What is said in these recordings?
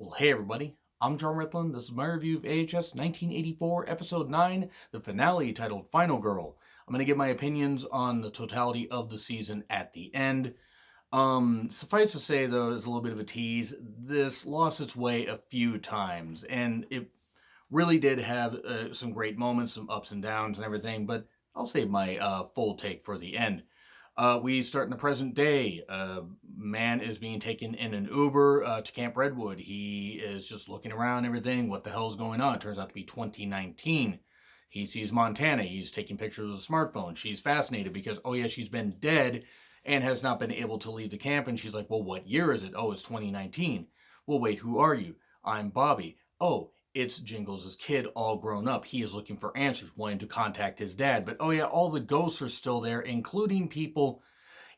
Well, hey everybody, I'm John Ritlin. This is my review of AHS 1984, Episode 9, the finale titled Final Girl. I'm going to give my opinions on the totality of the season at the end. Suffice to say, though, as a little bit of a tease, this lost its way a few times, and it really did have some great moments, some ups and downs and everything, but I'll save my full take for the end. We start in the present day. A man is being taken in an Uber to Camp Redwood. He is just looking around, everything. What the hell is going on? It turns out to be 2019. He sees Montana. He's taking pictures with a smartphone. She's fascinated because, oh yeah, she's been dead and has not been able to leave the camp. And she's like, well, what year is it? Oh, it's 2019. Well, wait, who are you? I'm Bobby. Oh, it's Jingles' kid all grown up. He is looking for answers, wanting to contact his dad. But oh yeah, all the ghosts are still there, including people,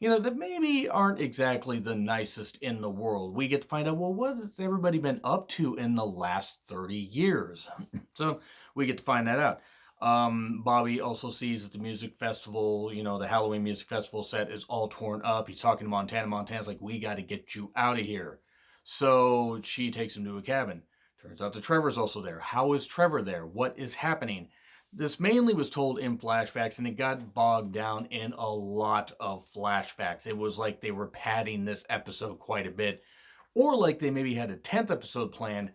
that maybe aren't exactly the nicest in the world. We get to find out, well, what has everybody been up to in the last 30 years? So we get to find that out. Bobby also sees that the music festival, the Halloween music festival set is all torn up. He's talking to Montana. Montana's like, we got to get you out of here. So she takes him to a cabin. Turns out that Trevor's also there. How is Trevor there? What is happening? This mainly was told in flashbacks, and it got bogged down in a lot of flashbacks. It was like they were padding this episode quite a bit, or like they maybe had a 10th episode planned,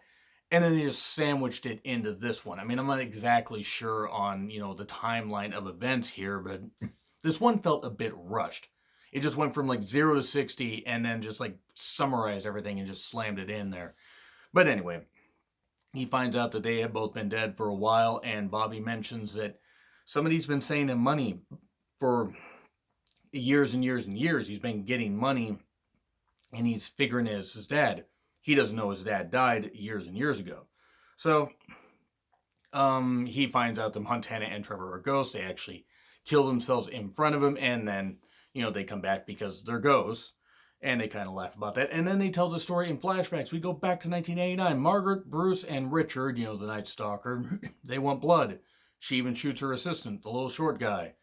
and then they just sandwiched it into this one. I mean, I'm not exactly sure on, the timeline of events here, but this one felt a bit rushed. It just went from like 0 to 60 and then just like summarized everything and just slammed it in there. But anyway, he finds out that they have both been dead for a while, and Bobby mentions that somebody's been saying him money for years and years and years. He's been getting money, and he's figuring it's his dad. He doesn't know his dad died years and years ago. So he finds out that Montana and Trevor are ghosts. They actually kill themselves in front of him, and then, they come back because they're ghosts. And they kind of laugh about that. And then they tell the story in flashbacks. We go back to 1989. Margaret, Bruce, and Richard, the Night Stalker, they want blood. She even shoots her assistant, the little short guy.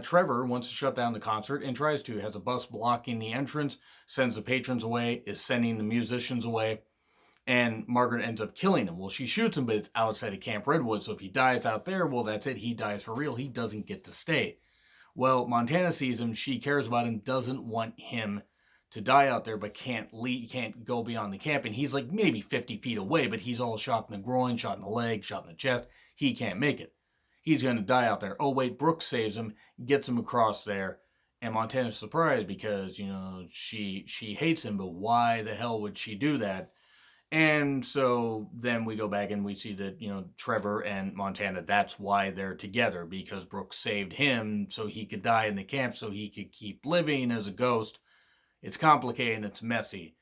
Trevor wants to shut down the concert and tries to. Has a bus blocking the entrance, sends the patrons away, is sending the musicians away. And Margaret ends up killing him. Well, she shoots him, but it's outside of Camp Redwood. So if he dies out there, well, that's it. He dies for real. He doesn't get to stay. Well, Montana sees him. She cares about him, doesn't want him to die out there, but can't leave, can't go beyond the camp. And he's like maybe 50 feet away, but he's all shot in the groin, shot in the leg, shot in the chest. He can't make it. He's going to die out there. Oh, wait, Brooke saves him, gets him across there. And Montana's surprised because, she hates him, but why the hell would she do that? And so then we go back and we see that, Trevor and Montana, that's why they're together, because Brooke saved him so he could die in the camp, so he could keep living as a ghost. It's complicated and it's messy.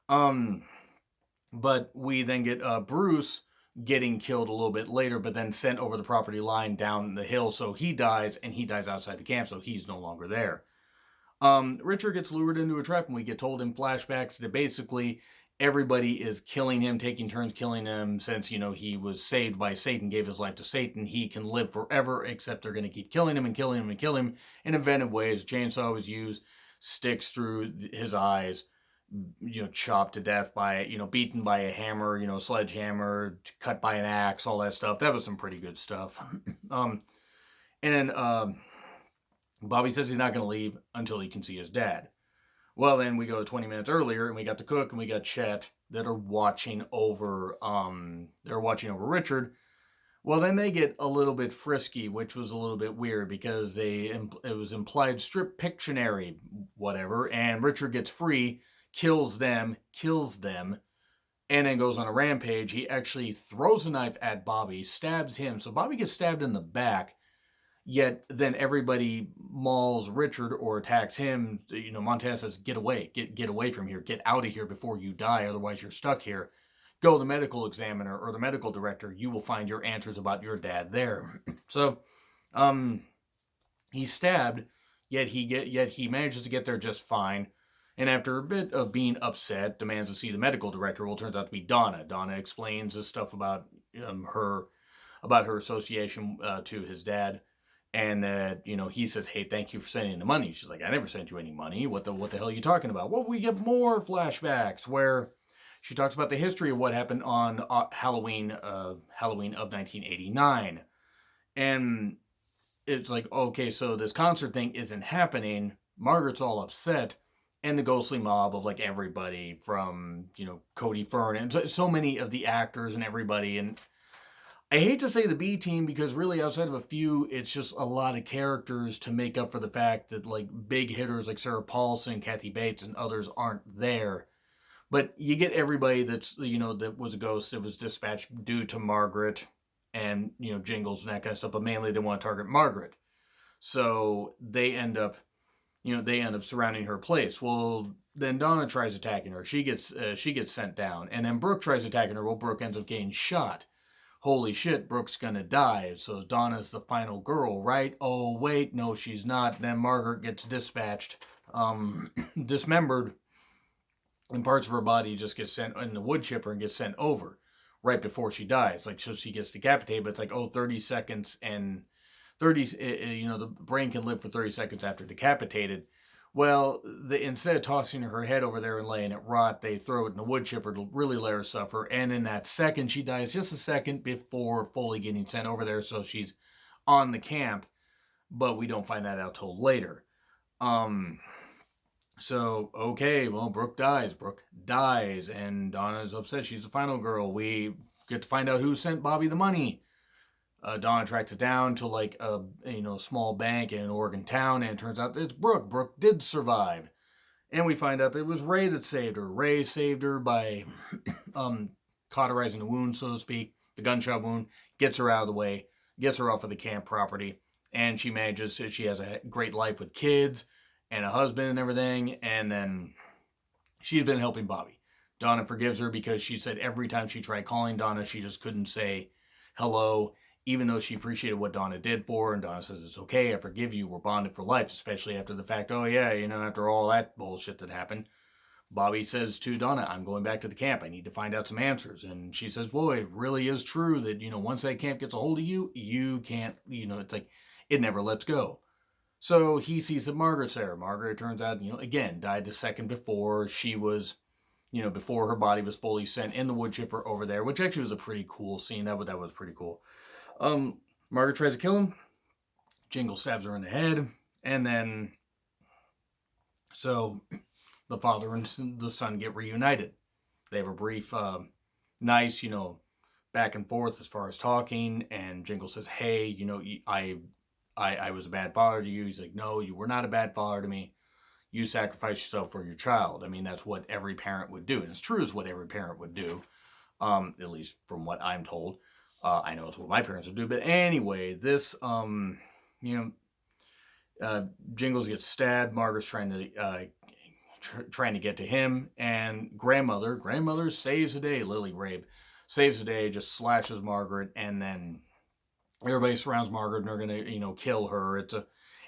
But we then get Bruce getting killed a little bit later, but then sent over the property line down the hill. So he dies, and he dies outside the camp, so he's no longer there. Richard gets lured into a trap, and we get told in flashbacks that basically everybody is killing him, taking turns killing him, since, he was saved by Satan, gave his life to Satan. He can live forever, except they're going to keep killing him and killing him and killing him in inventive ways. Chainsaw was used, sticks through his eyes, chopped to death by, beaten by a hammer, sledgehammer, cut by an axe, all that stuff. That was some pretty good stuff. And then Bobby says he's not going to leave until he can see his dad. Well, then we go 20 minutes earlier, and we got the cook and we got Chet that are watching over, Richard. Well, then they get a little bit frisky, which was a little bit weird because it was implied strip Pictionary, whatever, and Richard gets free, kills them, and then goes on a rampage. He actually throws a knife at Bobby, stabs him, so Bobby gets stabbed in the back, yet then everybody mauls Richard or attacks him. Montana says, get away, get away from here, get out of here before you die, otherwise you're stuck here. Go to the medical examiner or the medical director. You will find your answers about your dad there. So, he's stabbed, yet he manages to get there just fine. And after a bit of being upset, demands to see the medical director. Well, it turns out to be Donna. Donna explains this stuff about her association to his dad, and that he says, "Hey, thank you for sending the money." She's like, "I never sent you any money. What the hell are you talking about?" Well, we get more flashbacks where She talks about the history of what happened on Halloween of 1989. And it's like, okay, so this concert thing isn't happening. Margaret's all upset. And the ghostly mob of like everybody from, Cody Fern and so many of the actors and everybody. And I hate to say the B team because really outside of a few, it's just a lot of characters to make up for the fact that like big hitters like Sarah Paulson, Kathy Bates, and others aren't there. But you get everybody that's, that was a ghost that was dispatched due to Margaret and, Jingles and that kind of stuff. But mainly they want to target Margaret. So they end up, surrounding her place. Well, then Donna tries attacking her. She gets sent down. And then Brooke tries attacking her. Well, Brooke ends up getting shot. Holy shit, Brooke's gonna die. So Donna's the final girl, right? Oh, wait, no, she's not. Then Margaret gets dispatched, dismembered, and parts of her body just get sent in the wood chipper and get sent over right before she dies. Like, so she gets decapitated, but it's like, 30 seconds and 30, the brain can live for 30 seconds after decapitated. Well, instead of tossing her head over there and laying it rot, they throw it in the wood chipper to really let her suffer. And in that second, she dies just a second before fully getting sent over there. So she's on the camp, but we don't find that out till later. So, okay, well, Brooke dies, and Donna's upset. She's the final girl. We get to find out who sent Bobby the money. Donna tracks it down to like a small bank in an Oregon town, and it turns out it's Brooke. Brooke did survive, and we find out that it was Ray that saved her. Ray saved her by cauterizing the wound, so to speak, the gunshot wound, gets her out of the way, gets her off of the camp property, and she has a great life with kids and a husband and everything, and then she's been helping Bobby. Donna forgives her because she said every time she tried calling Donna, she just couldn't say hello, even though she appreciated what Donna did for her. And Donna says, it's okay, I forgive you, we're bonded for life, especially after the fact, after all that bullshit that happened. Bobby says to Donna, I'm going back to the camp, I need to find out some answers. And she says, well, it really is true that, once that camp gets a hold of you, you can't, it's like, it never lets go. So he sees that Margaret's there. Margaret, turns out, again, died the second before she was, before her body was fully sent in the wood chipper over there, which actually was a pretty cool scene. That was pretty cool. Margaret tries to kill him. Jingle stabs her in the head. And then, so the father and the son get reunited. They have a brief, nice, back and forth as far as talking. And Jingle says, hey, I was a bad father to you. He's like, no, you were not a bad father to me. You sacrificed yourself for your child. I mean, that's what every parent would do. And it's true, it's what every parent would do, at least from what I'm told. I know it's what my parents would do. But anyway, this, Jingles gets stabbed. Margaret's trying to get to him. And grandmother saves the day. Lily Rabe saves the day, just slashes Margaret, and then everybody surrounds Margaret and they're going to, kill her.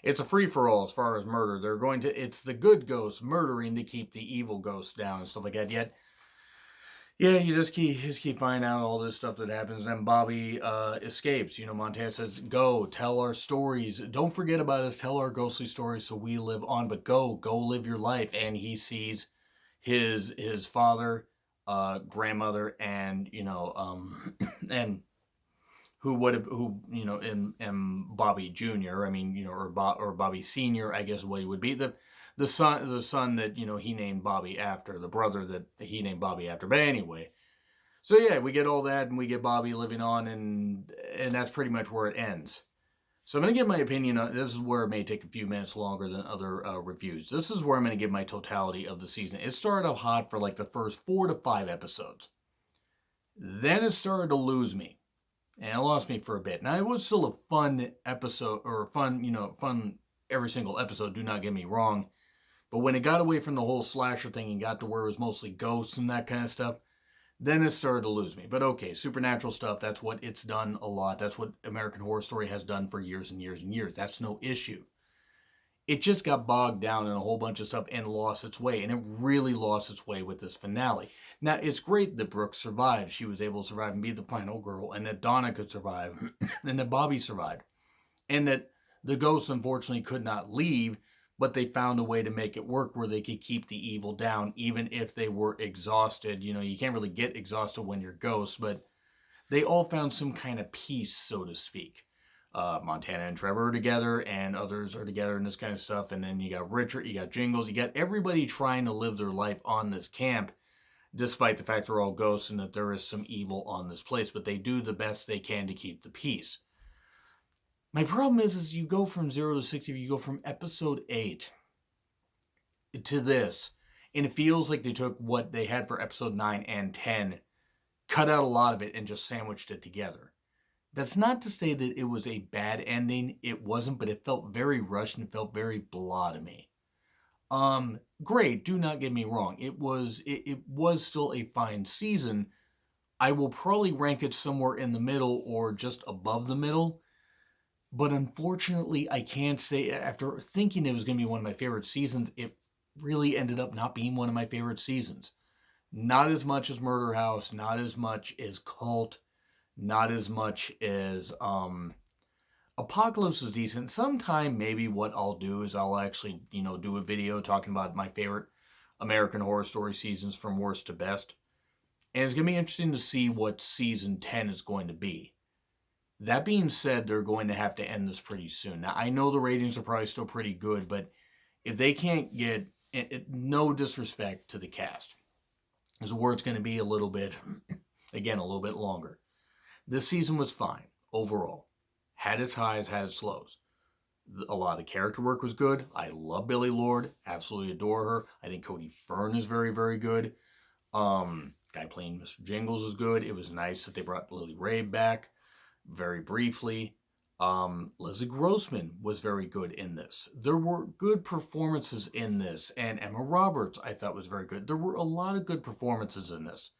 It's a free-for-all as far as murder. It's the good ghosts murdering to keep the evil ghosts down and stuff like that. Yet, yeah, you just keep finding out all this stuff that happens. And then Bobby escapes. Montana says, go, tell our stories. Don't forget about us. Tell our ghostly stories so we live on. But go live your life. And he sees his father, grandmother, and, and and Bobby Jr. I mean, or Bobby Sr. I guess what he would be, the son that he named Bobby after, the brother that he named Bobby after. But anyway, so yeah, we get all that, and we get Bobby living on, and that's pretty much where it ends. So I'm going to give my opinion on this. Is where it may take a few minutes longer than other reviews. This is where I'm going to give my totality of the season. It started off hot for like the first 4 to 5 episodes. Then it started to lose me. And it lost me for a bit. Now, it was still a fun episode, or fun every single episode, do not get me wrong. But when it got away from the whole slasher thing and got to where it was mostly ghosts and that kind of stuff, then it started to lose me. But okay, supernatural stuff, that's what it's done a lot. That's what American Horror Story has done for years and years and years. That's no issue. It just got bogged down in a whole bunch of stuff and lost its way. And it really lost its way with this finale. Now, it's great that Brooke survived. She was able to survive and be the final girl. And that Donna could survive. And that Bobby survived. And that the ghost, unfortunately, could not leave. but they found a way to make it work where they could keep the evil down even if they were exhausted. You know, you can't really get exhausted when you're ghosts, but they all found some kind of peace, so to speak. Montana and Trevor are together, and others are together and this kind of stuff. And then you got Richard, you got Jingles, you got everybody trying to live their life on this camp, despite the fact they're all ghosts and that there is some evil on this place. But they do the best they can to keep the peace. My problem is you go from 0 to 60, you go from episode 8 to this, and it feels like they took what they had for episode 9 and 10, cut out a lot of it, and just sandwiched it together. That's not to say that it was a bad ending. It wasn't, but it felt very rushed and it felt very blah to me. Great, do not get me wrong. It was still a fine season. I will probably rank it somewhere in the middle or just above the middle. But unfortunately, I can't say, after thinking it was going to be one of my favorite seasons, it really ended up not being one of my favorite seasons. Not as much as Murder House, not as much as Cult, not as much as Apocalypse was decent. Sometime maybe what I'll do is I'll actually, do a video talking about my favorite American Horror Story seasons from worst to best. And it's going to be interesting to see what season 10 is going to be. That being said, they're going to have to end this pretty soon. Now, I know the ratings are probably still pretty good, but if they can't get, no disrespect to the cast, this is where it's going to be a little bit longer. This season was fine overall. Had its highs, had its lows. A lot of character work was good. I love Billie Lourd. Absolutely adore her. I think Cody Fern is very, very good. Guy playing Mr. Jingles is good. It was nice that they brought Lily Rabe back very briefly. Leslie Grossman was very good in this. There were good performances in this. And Emma Roberts, I thought, was very good. There were a lot of good performances in this.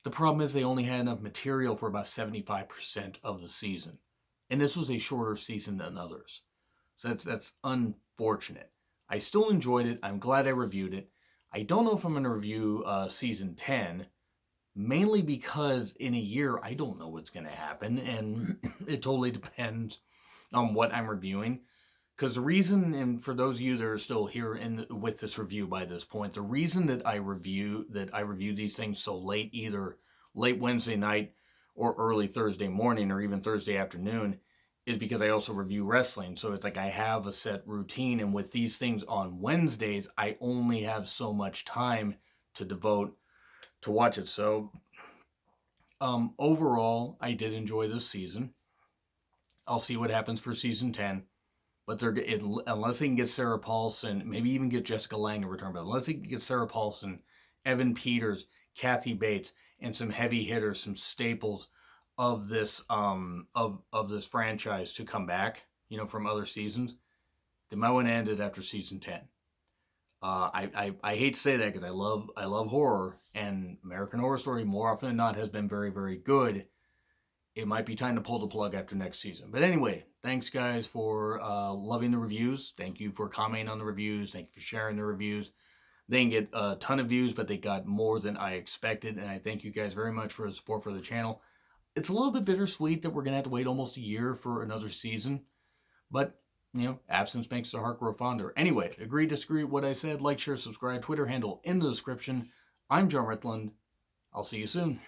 The problem is they only had enough material for about 75% of the season. And this was a shorter season than others. So that's unfortunate. I still enjoyed it. I'm glad I reviewed it. I don't know if I'm going to review season 10, mainly because in a year I don't know what's going to happen, and it totally depends on what I'm reviewing. Because the reason, and for those of you that are still here with this review by this point, the reason that I review these things so late, either late Wednesday night or early Thursday morning or even Thursday afternoon, is because I also review wrestling. So it's like I have a set routine, and with these things on Wednesdays, I only have so much time to devote to watch it. So overall, I did enjoy this season. I'll see what happens for season 10. But unless they can get Sarah Paulson, maybe even get Jessica Lange to return, but unless they can get Sarah Paulson, Evan Peters, Kathy Bates, and some heavy hitters, some staples of this of this franchise to come back, from other seasons, they might want to end it after season 10. I hate to say that because I love horror, and American Horror Story more often than not has been very, very good. It might be time to pull the plug after next season. But anyway, thanks guys for loving the reviews. Thank you for commenting on the reviews. Thank you for sharing the reviews. They didn't get a ton of views, but they got more than I expected. And I thank you guys very much for the support for the channel. It's a little bit bittersweet that we're going to have to wait almost a year for another season. But, absence makes the heart grow fonder. Anyway, agree, disagree with what I said. Like, share, subscribe. Twitter handle in the description. I'm John Ritland. I'll see you soon.